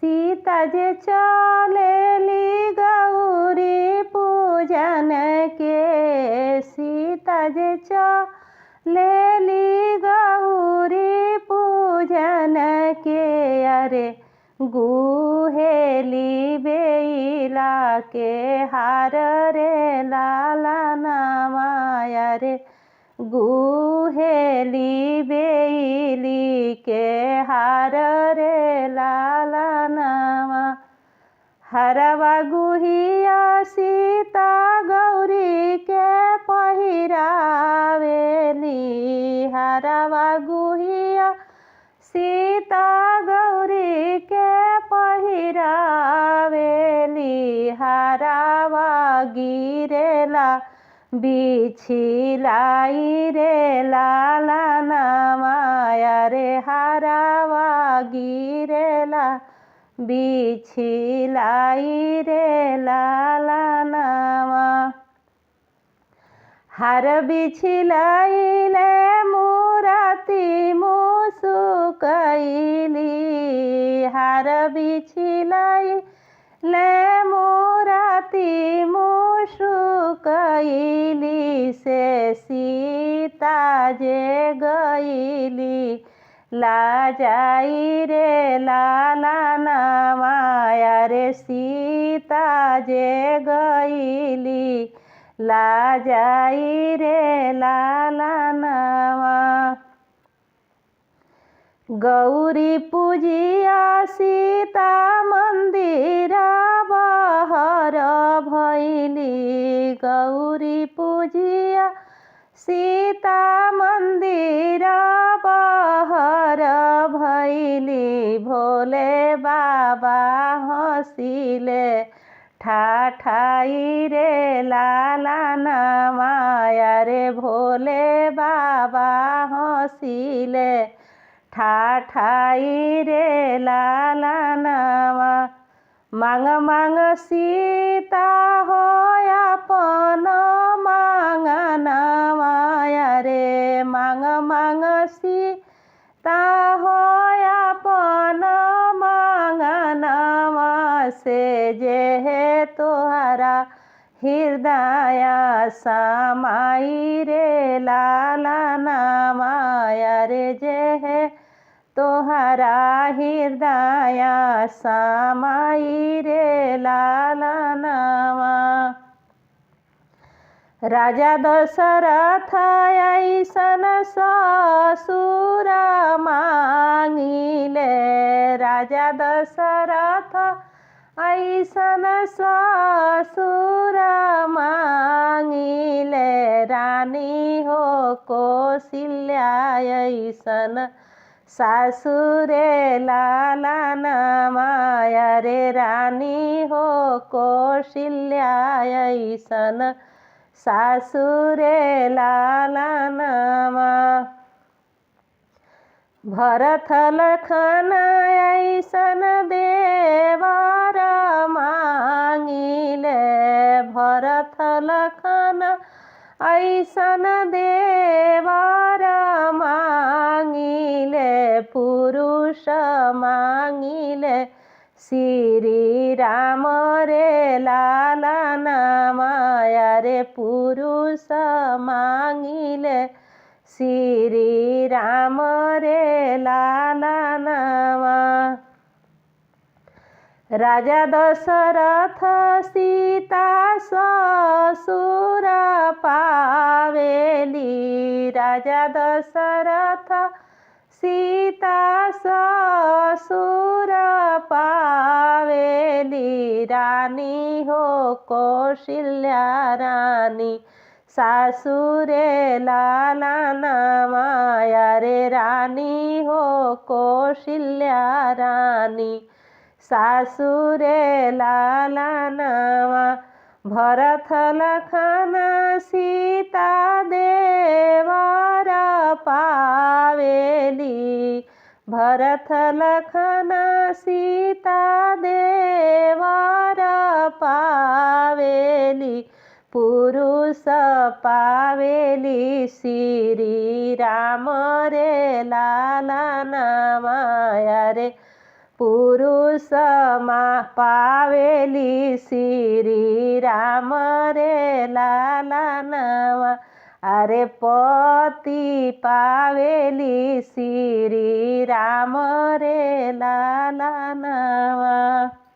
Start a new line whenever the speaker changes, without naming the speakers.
सीता जे चलेली गौरी पूजन के, सीता जे चलेली गौरी पूजन के, अरे गुहेली बेला के हार रे लाला नामा, अरे गुहेली बेली के हार रे लाला नामा। हरवा गुहिया सीता गौरी के पहिरावेली, हरवा गुहिया सीता गौरी के पहिरावेली, हरवा गिरेला बिछिलाई रे लाला नामा, अरे हरवा गिरेला बिछिलाई रे लाला नामा। हर बिछिलाइले मुराती मुसुकैली, हर बिछिलाइले मुराती मुसुकैली, से सीता जे गईली लाजाई रे लाला नामा, अरे सीता जे गईली लाजाई रे लाला नामा। गौरी पूजिया सीता मंदिर बहर भैली, गौरी पूजिया सीता मंदिर बहर भैली, भोले बाबा हंसिले ठाठाई रे लाला नामा, अरे भोले बाबा हंसिले ठाठाई रे लाला नामा। मांग मांग सीता हो अपन मांगनवा, अरे मांग मांग सीता हो अपन मांगनवा, से जे तोहरा हृदय समाई रे लाला नामा, अरे जे तोहरा हृदय समाई रे लाला नामा। राजा दशरथ ऐसन ससुर मांगिले, राजा दशरथ ऐसन ससुर मांगिले, रानी हो कौशल्या ऐसन सासुरे लाला नामा, अरे रानी हो कौशल्या ऐसन सासुरे लाला नामा। भरत लखन ऐसन देवर मांगिले, भरत लखन ऐसन देवर मांगिले, पुरुष मांगिले श्री राम रे लाला नामा, अरे पुरुष मांगिले श्री राम रे लाला नामा। राजा दशरथ सीता ससुर पावेली, राजा दशरथ सीता ससुर पावेली, रानी हो कौशल्या रानी सासुरे लाला नामा, अरे रानी हो कौशल्या रानी सासुरे लाला नामा। भरत लखन सीता देवर पावेली, भरत लखन सीता देवर पावेली, पुरुष पावेली श्री राम रे लाला नामा, अरे પુરુષમાં પાવેલી શ્રી રામ રે લાલા નવા અરે પતિ પાવેલી શ્રી રામ રે લાલા નવા